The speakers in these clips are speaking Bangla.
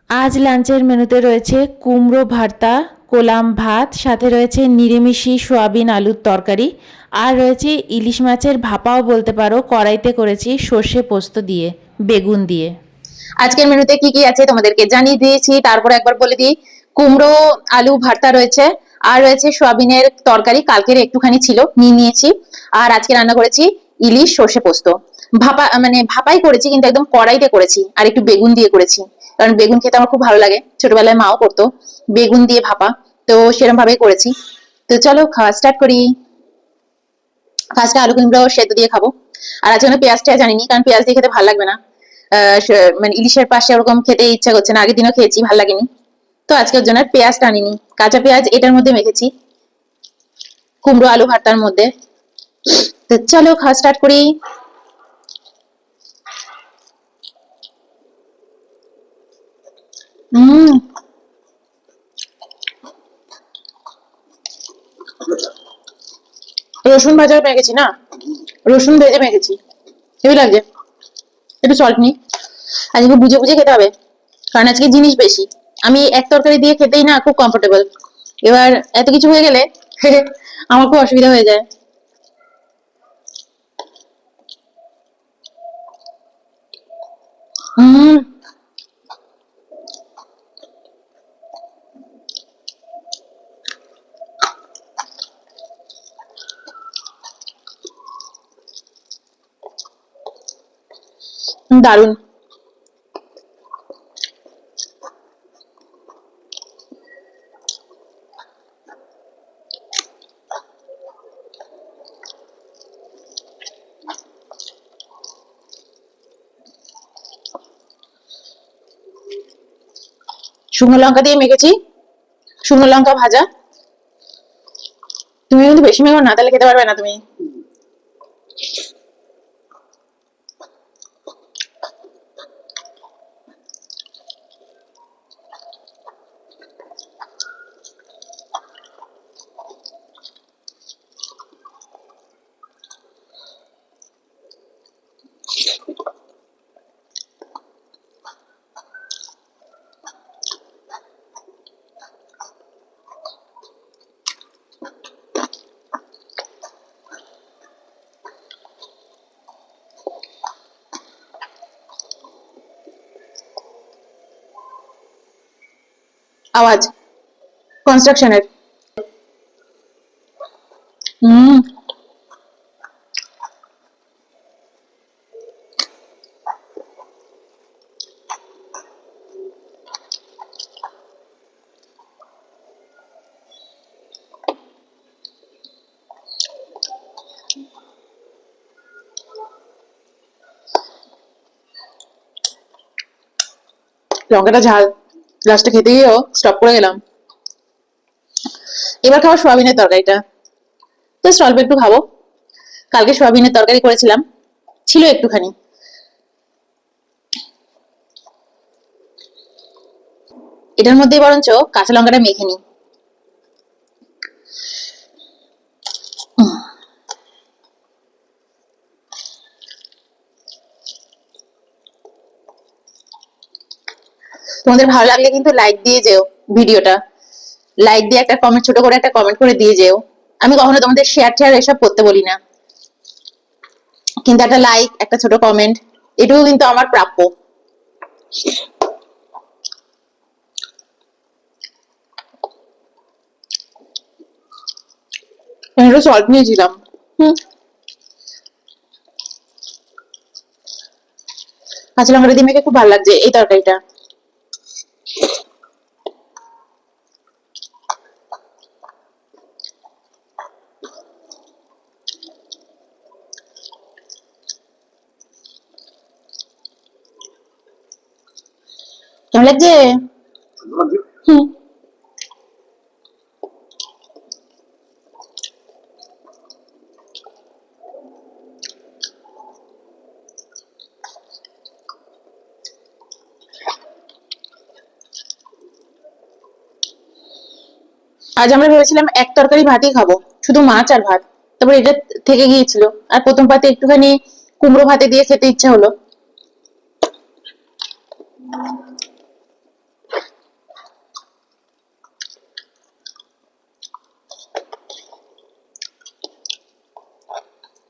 আজ লাঞ্চের মেনুতে রয়েছে কুমড়ো ভর্তা, কোলাম ভাত, সাথে রয়েছে নিরামিষি সোয়াবিন আলুর তরকারি, আর রয়েছে ইলিশ মাছের ভাপাও বলতে পারো। কড়াইতে করেছি সর্ষে পোস্ত দিয়ে, বেগুন দিয়ে। আজকের মেনুতে কি কি আছে তোমাদেরকে জানিয়ে দিয়েছি, তারপর একবার বলে দিই। কুমড়ো আলু ভর্তা রয়েছে, আর রয়েছে সোয়াবিনের তরকারি, কালকের একটুখানি ছিল নিয়ে নিয়েছি। আর আজকে রান্না করেছি ইলিশ সর্ষে পোস্ত। ভাপা মানে ভাপাই করেছি, কিন্তু একদম কড়াইতে করেছি, আর একটু বেগুন দিয়ে করেছি, কারণ বেগুন খেতে আমার খুব ভালো লাগে, ছোটবেলায় মাও করতো বেগুন দিয়ে ভাপা। তো সেরকম ভাবেই করেছি। তো চলো খাওয়া স্টার্ট করি। ফার্স্টে আলু কুমড়ো সেদ্ধ দিয়ে খাবো। আর আজকে আমি পেঁয়াজটা জানিনি, কারণ পেঁয়াজ দিয়ে খেতে ভালো লাগবে না। মানে ইলিশের পাশে ওরকম খেতে ইচ্ছা করছে না, আগের দিনও খেয়েছি ভালো লাগেনি। তো আজকের জন্য পেঁয়াজটা আনিনি, কাঁচা পেঁয়াজ এটার মধ্যে মেখেছি, কুমড়ো আলু ভর্তার মধ্যে। তো চলো খাওয়া স্টার্ট করি। হম রসুন ভাজা মেখেছি না, রসুন ভেজে মেখেছি, হেভি লাগছে। একটু সল্ট নি, আজকে বুঝে বুঝে খেতে হবে, কারণ আজকে জিনিস বেশি। আমি এক তরকারি দিয়ে খেতেই না খুব কমফোর্টেবল, এবার এত কিছু হয়ে গেলে আমার খুব অসুবিধা হয়ে যায়। হম দারুন। শুকনো লঙ্কা দিয়ে মেখেছি, শুকনো লঙ্কা ভাজা। তুমি কিন্তু বেশি মেখো না, তাহলে খেতে পারবে না তুমি। আওয়াজ কনস্ট্রাকশনের। হম লঙ্কাটা ঝাল, লাস্টে খেতে গিয়েও স্টপ করে গেলাম। এবার খাবো সোয়াবিনের তরকারিটা, জাস্ট অল্প একটু খাবো। কালকে সোয়াবিনের তরকারি করেছিলাম, ছিল একটুখানি। এটার মধ্যে বরঞ্চ কাঁচা লঙ্কাটা মেখে নিই। তোমাদের ভালো লাগলে কিন্তু লাইক দিয়ে যেও ভিডিওটা, লাইক দিয়ে একটা কমেন্ট, ছোট করে একটা কমেন্ট করে দিয়ে যেও। আমি কখনো তোমাদের শেয়ার টেয়ার এসব করতে বলি না, কিন্তু একটা লাইক, একটা ছোট কমেন্ট, এটুকু কিন্তু আমার প্রাপ্য। একটু সল্ট নিয়েছিলাম। হুম কাঁচা লঙ্কাটা দিয়ে মেখে খুব ভালো লাগছে এই তরকারিটা। কেমন লাগছে? হুম আজ আমরা ভেবেছিলাম এক তরকারি ভাতই খাবো, শুধু মাছ আর ভাত। তারপর এটা থেকে গিয়েছিল, আর প্রথম পাতে একটুখানি কুমড়ো ভাতে দিয়ে খেতে ইচ্ছা হলো।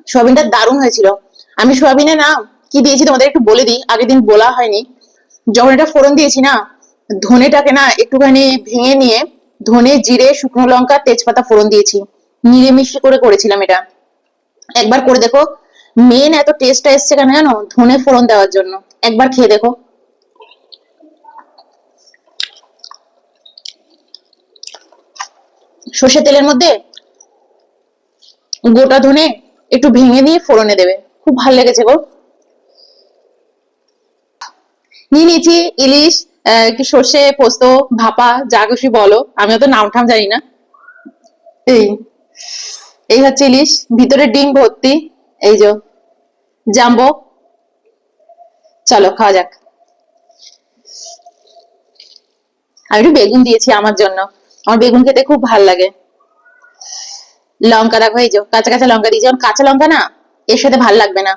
সোয়াবিনটা দারুণ হয়েছিল। আমি সোয়াবিনে না কি দিয়েছি তোমাদের একটু বলে দিই, আগের দিন বলা হয়নি। যখন এটা ফোড়ন দিয়েছি না, ধনেটাকে না একটুখানি ভেঙে নিয়ে ধনে, জিরে, শুকনো লঙ্কা, তেজপাতা ফোড়ন দিয়েছি। নিরামিষ করে করেছিলাম এটা, একবার করে দেখো। মেন এত টেস্টটা এসছে কেন জানো? ধনে ফোড়ন দেওয়ার জন্য। একবার খেয়ে দেখো। সর্ষের তেলের মধ্যে গোটা ধনে একটু ভেঙে নিয়ে ফোড়নে দেবে, খুব ভালো লেগেছে গো। নিয়ে নিয়েছি ইলিশ, কি সর্ষে পোস্ত, ভাপা, যা খুশি বলো, আমি অত নাম ঠাম জানি না। এই এই হচ্ছে ইলিশ, ভিতরে ডিম ভর্তি। এই যে জাম্বো। চলো খাওয়া যাক। আমি একটু বেগুন দিয়েছি আমার জন্য, আমার বেগুন খেতে খুব ভাল লাগে। লঙ্কা দেখো, এই যে কাঁচা কাঁচা লঙ্কা দিয়েছি। কারণ কাঁচা লঙ্কা না এর সাথে ভাল লাগবে না,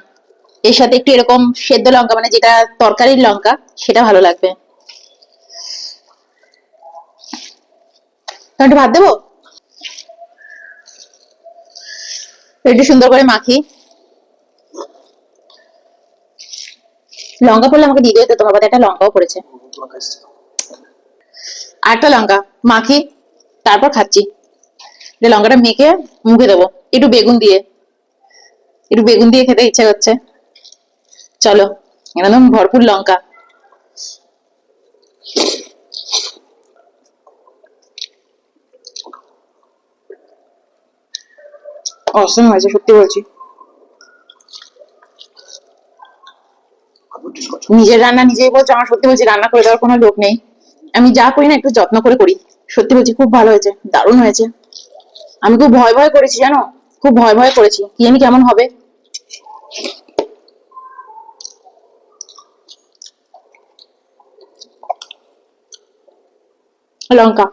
এর সাথে একটু এরকম সেদ্ধ লঙ্কা, মানে যেটা তরকারির লঙ্কা, সেটা ভালো লাগবে। একটু ভাত দেবো, একটু সুন্দর করে মাখি। লঙ্কা পড়লে আমাকে দিয়ে দিও তো, তোমার পাতে একটা লঙ্কাও পড়েছে। আর একটা লঙ্কা মাখি, তারপর খাচ্ছি। লঙ্কাটা মেখে মুখে দেবো একটু বেগুন দিয়ে, একটু বেগুন দিয়ে খেতে ইচ্ছা করছে। চলো, একদম ভরপুর লঙ্কা। অসম হয়েছে, সত্যি বলছি। নিজের রান্না নিজেই বলছো, আমার সত্যি বলছি রান্না করে দেওয়ার কোনো লোক নেই। আমি যা করি না একটু যত্ন করে করি। সত্যি বলছি খুব ভালো হয়েছে, দারুণ হয়েছে। আমি খুব ভয় ভয় করেছি জানো, খুব ভয় ভয় করেছি কি জানি কেমন হবে। লঙ্কা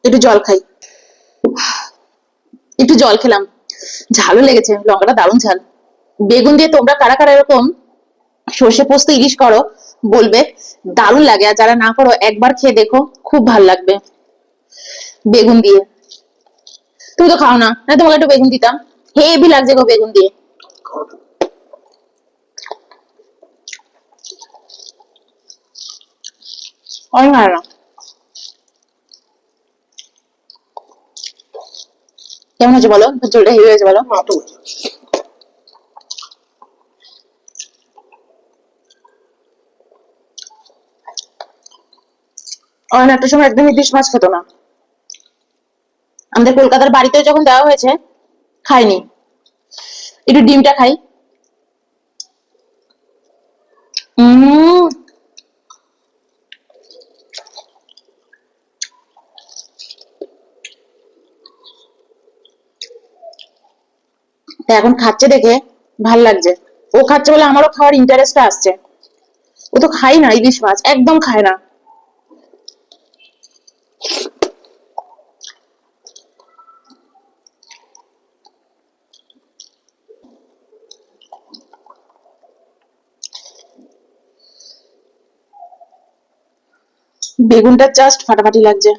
একটু জল খাই, একটু জল খেলাম। ঝালও লেগেছে, লঙ্কাটা দারুণ ঝাল। বেগুন দিয়ে তোমরা কারা কারা এরকম সর্ষে পোস্ত ইলিশ করো বলবে, দারুণ লাগে। আর যারা না করো একবার খেয়ে দেখো, খুব ভাল লাগবে বেগুন দিয়ে। তুমি তো খাও না, না তোমাকে একটু বেগুন দিতাম, হেভি লাগছে গো বেগুন দিয়ে। অনেক ভালো। কেমন হয়েছে বলো, ঝোলটা হেভি হয়েছে বলো। অনেক একটা সময় একদম ইলিশ মাছ খেতো না, আমাদের কলকাতার বাড়িতে যখন দেওয়া হয়েছে খাইনি। একটু ডিমটা খাই। উম তা এখন খাচ্ছে দেখে ভাল লাগছে। ও খাচ্ছে বলে আমারও খাওয়ার ইন্টারেস্টটা আসছে। ও তো খাই না ইলিশ মাছ, একদম খায় না। বেগুনটা জাস্ট ফাটাফাটি লাগছে।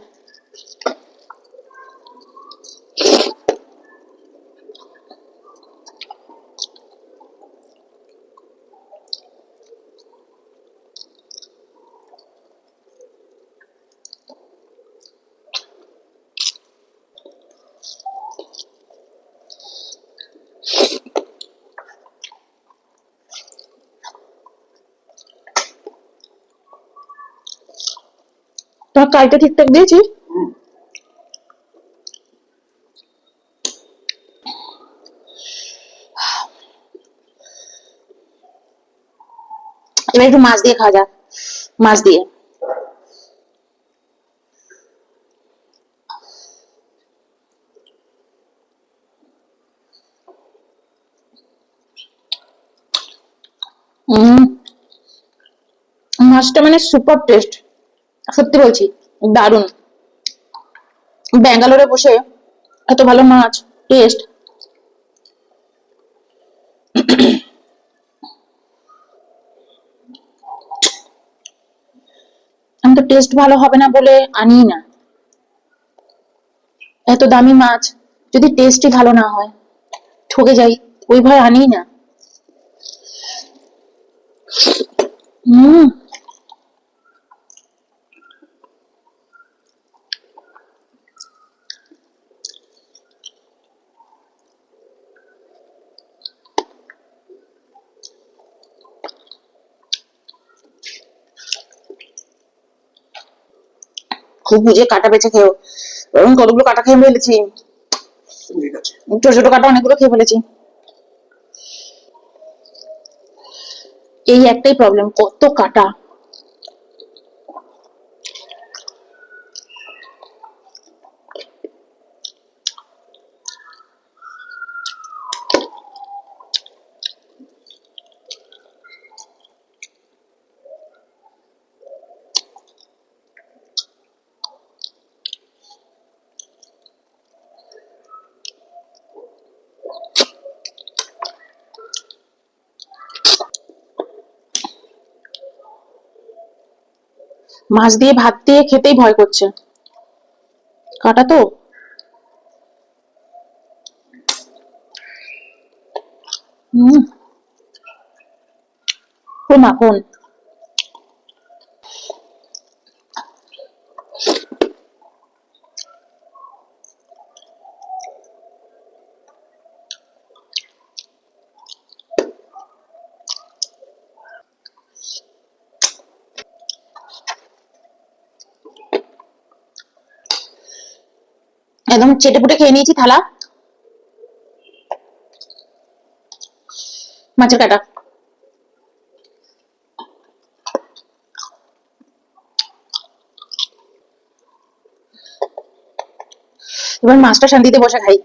তোমার কাইটা ঠিকঠাক দিয়েছি? এবার একটু মাছ দিয়ে খাওয়া যাক, মাছ দিয়ে। উম মাছটা মানে সুপার টেস্ট, সত্যি বলছি, দারুণ। ব্যাঙ্গালোরে বসে এত ভালো মাছ টেস্ট। আমি তো টেস্ট ভালো হবে না বলে আনি না। এত দামি মাছ যদি টেস্টই ভালো না হয়, ঠকে যাই, ওই ভয় আনি না। হুম। খুব বুঝে কাটা বেছে খেও। আমি কতগুলো কাটা খেয়ে ফেলেছি, ছোট ছোট কাটা অনেকগুলো খেয়ে ফেলেছি। এই একটাই প্রবলেম, কত কাটা। মাছ দিয়ে ভাত দিয়ে খেতেই ভয় করছে, কাটা তো। হুম, পুরো মাখন। একদম চেটেপুটে খেয়ে নিয়েছি থালা। মাছের কাটা। এবার মাছটা শান্তিতে বসে খাই।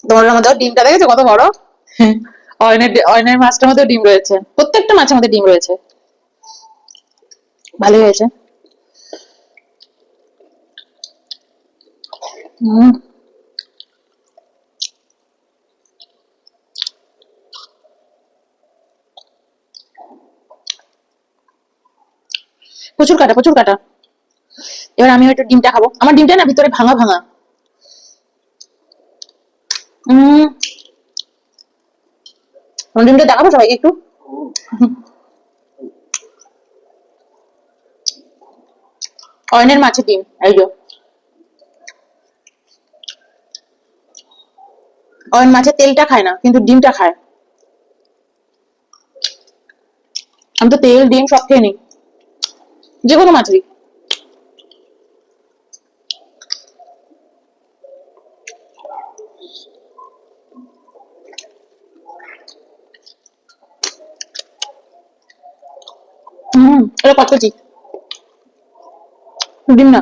তোমার মধ্যে ডিমটা দেখেছো কত বড়? অয়নের মাছটার মধ্যে ডিম রয়েছে, প্রত্যেকটা মাছের মধ্যে ডিম রয়েছে। ভালোই হয়েছে। হুম, প্রচুর কাটা, প্রচুর কাটা। এবার আমি একটু ডিমটা খাবো, আমার ডিমটা না ভিতরে ভাঙা ভাঙা। হম, ডিমটা দেখাবো সবাইকে একটু। অয়নের মাছের ডিম, এই যে অয়ন মাছের তেলটা খায় না কিন্তু ডিমটা খায়। আমি তো তেল ডিম সব খেয়ে নিই, যে কোনো মাছেরই। এটা কত কেজি? ডিম না।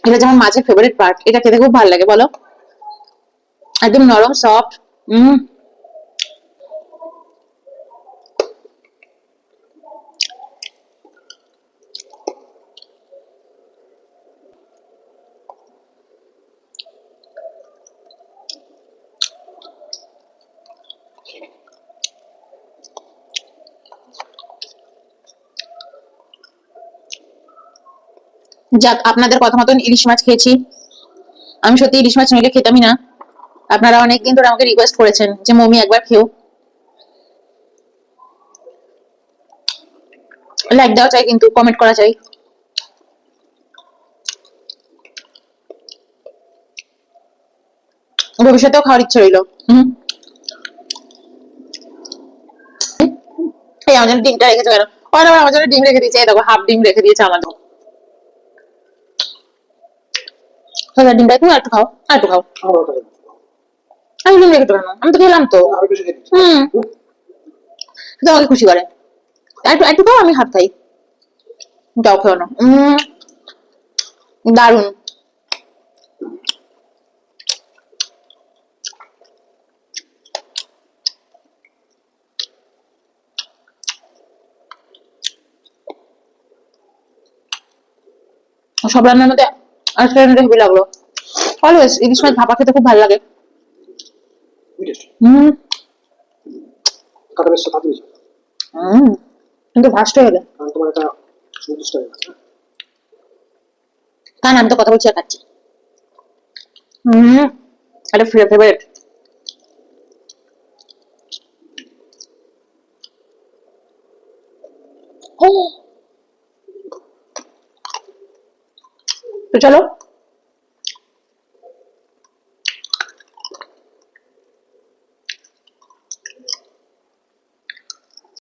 এটা যেমন মাছের ফেভারিট পার্ট, এটা খেতে খুব ভালো লাগে বলো, একদম নরম সফট। হম। যাক, আপনাদের কথা মতন ইলিশ মাছ খেয়েছি। আমি সত্যি ইলিশ মাছ নইলে খেতামই না। আপনারা অনেকদিন ধরে আমাকে রিকোয়েস্ট করেছেন যে মমি একবার খেও। লাইক দেওয়া চাই, কিন্তু কমেন্ট করা চাই। ভবিষ্যতেও খাওয়ার ইচ্ছে রইল। হুম। আমার জন্য ডিমটা রেখেছো কেন? ওরা আবার আমার জন্য ডিম রেখে দিয়েছে, এই দেখো হাফ ডিম রেখে দিয়েছে আমার জন্য। সোজা ডিমটা একটু আর একটু খাও, আর একটু খাও। আমি ডিম রেখেছো কেন? আমি তো খেলাম তো। হুম, শুধু আমাকে খুশি করে। আর একটু একটু খাও, আমি হাফ খাই। যাও খেও না। দারুন। সব রান্নার মধ্যে আজকে রান্নাটা হেভি লাগলো। অলওয়েজ ইলিশ মাছ ভাপা খেতে খুব ভালো লাগে। হুম হুম, কিন্তু ফার্স্ট হয়ে গেলে কারণ আমি তো কথা বলছি আর খাচ্ছি। হুম, এটা ফেভারিট। তো চলো